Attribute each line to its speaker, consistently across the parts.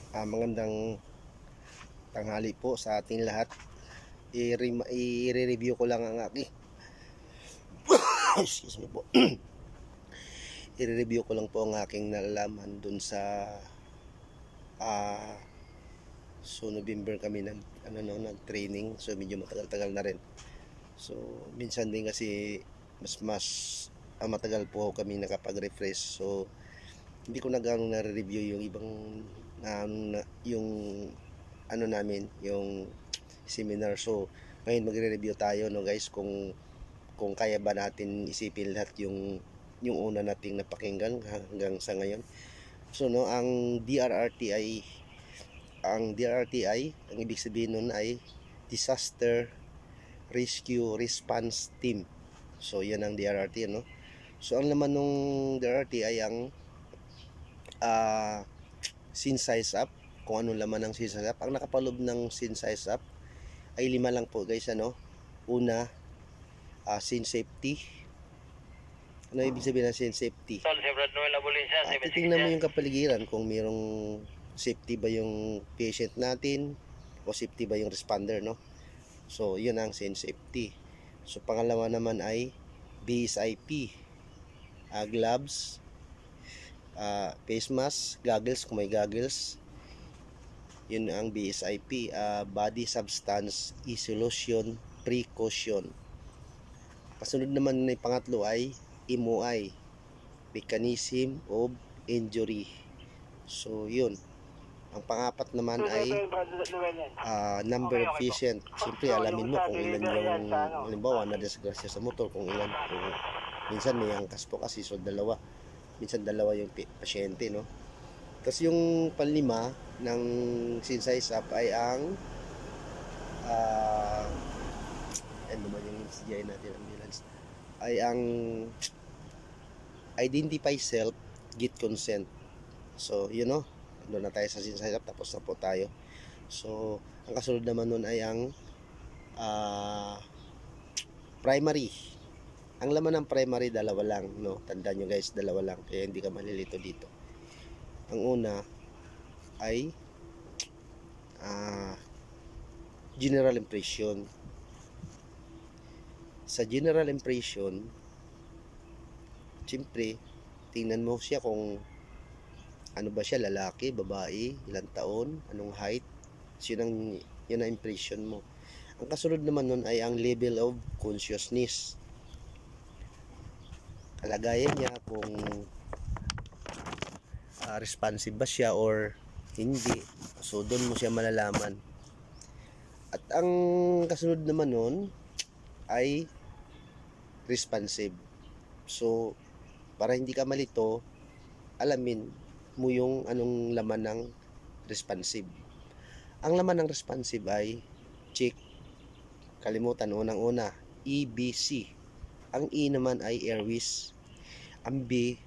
Speaker 1: Magandang tanghali po sa ating lahat. I-review ko lang ang aking excuse me po. I-review ko lang po ang aking nalalaman dun sa so November kami nag-training. So medyo matagal-tagal na rin. So minsan din kasi mas matagal po kami nakapag-refresh. So hindi ko na gano'ng na-review yung ibang yung namin, yung seminar. So ngayon magre-review tayo, no guys, kung kaya ba natin isipin lahat yung una nating napakinggan hanggang sa ngayon. So no, ang DRRTI, ang ibig sabihin nun ay Disaster Rescue Response Team. So yan ang DRRT, no. So ang laman ng DRRT ay ang Synsize App. Kung ano laman ng Synsize App, ang nakapaloob ng Synsize App ay 5 lang po, guys. Una, scene safety. Ano ibig sabihin ng scene safety? Titingnan mo yung kapaligiran kung mayroong safety ba yung patient natin o safety ba yung responder, no? So yun ang scene safety. So pangalawa naman ay BSIP, gloves, face mask, goggles kung may goggles. Yun ang BSIP, body substance isolation precaution. Kasunod naman ng pangatlo ay MOI, mechanism of injury. So yun. Ang pangapat naman ay number of patient. Siyempre alamin mo kung ilan yung, halimbawa na disgrasya sa motor, kung minsan may angkas po kasi, so minsan dalawa yung pasyente, no. Tapos yung panlima ng Synsize App ay ang ano man yung CGI natin, ambulance, ay ang identify self, get consent. So yun, no, doon na tayo sa Synsize App, tapos na po tayo. So ang kasunod naman nun ay ang primary. Ang laman ng primary, dalawa lang, no. Tandaan nyo guys, dalawa lang, kaya hindi ka malilito dito. Ang una ay general impression. Sa general impression, siyempre tingnan mo siya kung ano ba siya, lalaki, babae, ilang taon, anong height. So yun ang impression mo. Ang kasunod naman nun ay ang level of consciousness. Kalagayan niya, kung responsive ba siya or hindi. So doon mo siya malalaman. At ang kasunod naman nun ay responsive. So para hindi ka malito, alamin mo yung anong laman ng responsive. Ang laman ng responsive ay check, kalimutan, unang-una, EBC. Ang E naman ay airways. Ang B,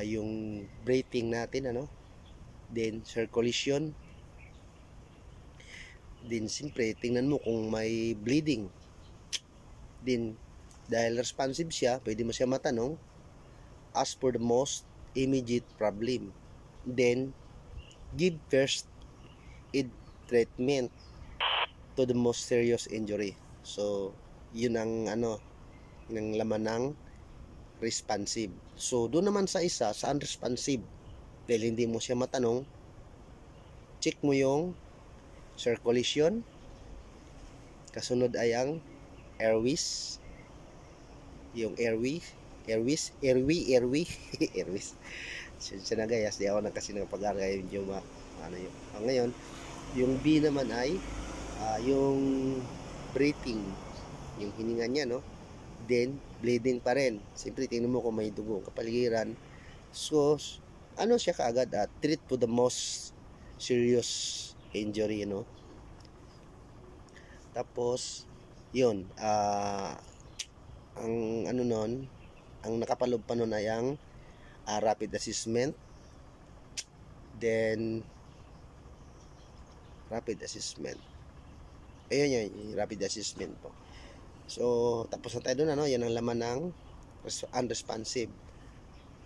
Speaker 1: yung breathing natin, then circulation. Then siyempre tingnan mo kung may bleeding. Then dahil responsive siya, pwede mo siya matanong, ask for the most immediate problem, then give first aid treatment to the most serious injury. So yun ang ng laman ng responsive. So doon naman sa isa, sa unresponsive, dahil hindi mo siya matanong, check mo yung circulation. Kasunod ay ang airways, yung airways. Siya na guys, di ako kasi nagpag-aral yung yun. Ngayon, yung B naman ay yung breathing, yung hininga niya, no. Then bleeding pa rin. Siyempre tingnan mo kung may dugo kapaligiran. So siya kaagad, treat to the most serious injury, no. Tapos yun, ang ang nakapaloob pa nun ay ang rapid assessment. Then rapid assessment, ayun yung rapid assessment po. So tapos na tayo doon, yan ang laman ng unresponsive.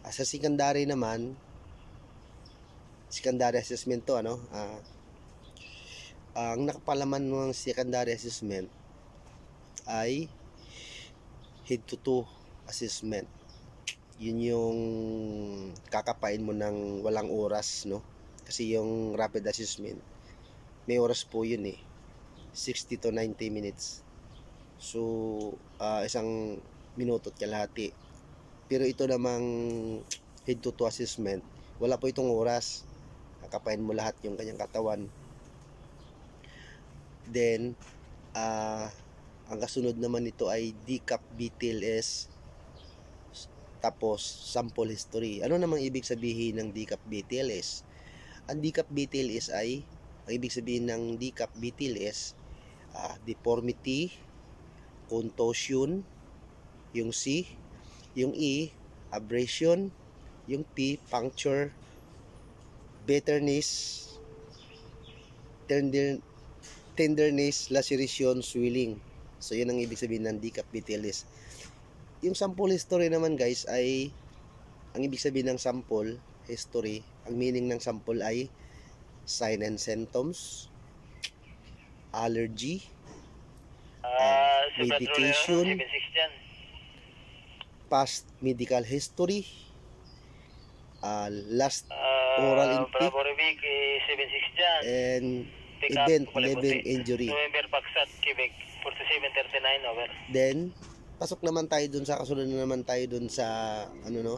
Speaker 1: Sa secondary naman, secondary assessment to, ano. Ang nakapalaman ng secondary assessment ay head to toe assessment. Yun yung kakapain mo ng walang oras, no? Kasi yung rapid assessment may oras po yun eh, 60 to 90 minutes. So isang minuto at kalahati. Pero ito namang head to toe assessment, wala po itong oras, kakapain mo lahat yung kanyang katawan. Then ang kasunod naman nito ay DCAP BTLS, tapos sample history. Ano namang ibig sabihin ng DCAP BTLS? Ang DCAP BTLS ay, ang ibig sabihin ng DCAP BTLS, deformity, contusion, yung C, yung E, abrasion, yung P, puncture, bitterness, tenderness, laceration, swelling. So yun ang ibig sabihin ng DCAP BTLS. Yung sample history naman guys ay, ang ibig sabihin ng sample history, ang meaning ng sample ay sign and symptoms, allergy, medication, past medical history, last oral intake, and event living injury. Then pasok naman tayo dun sa kasunod na naman tayo dun sa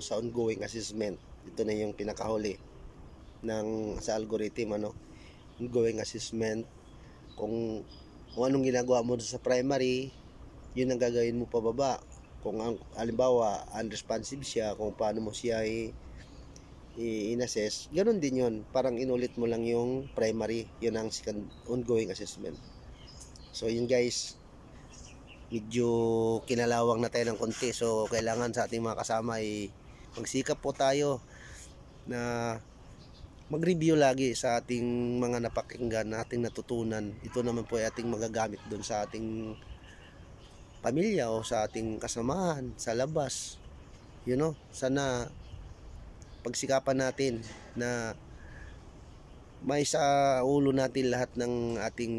Speaker 1: sa ongoing assessment. Ito na yung pinakahuli ng sa algorithm, ongoing assessment. Kung anong ginagawa mo sa primary, yun ang gagawin mo pababa. Kung halimbawa unresponsive siya, kung paano mo siya in-assess, ganun din yun, parang inulit mo lang yung primary. Yun ang ongoing assessment. So yun guys, medyo kinalawang na tayo ng konti. So kailangan sa ating mga kasama ay magsikap po tayo na mag-review lagi sa ating mga napakinggan, ating natutunan. Ito naman po ay ating magagamit doon sa ating pamilya o sa ating kasamahan sa labas. Sana pagsikapan natin na may sa ulo natin lahat ng ating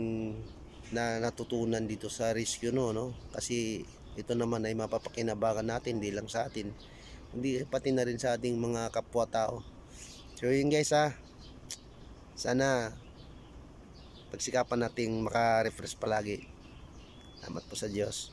Speaker 1: na natutunan dito sa rescue, no? Kasi ito naman ay mapapakinabangan natin, hindi lang sa atin, hindi pati na rin sa ating mga kapwa-tao. So yun guys, sana pagsikapan nating maka-refresh palagi. Salamat po sa Diyos.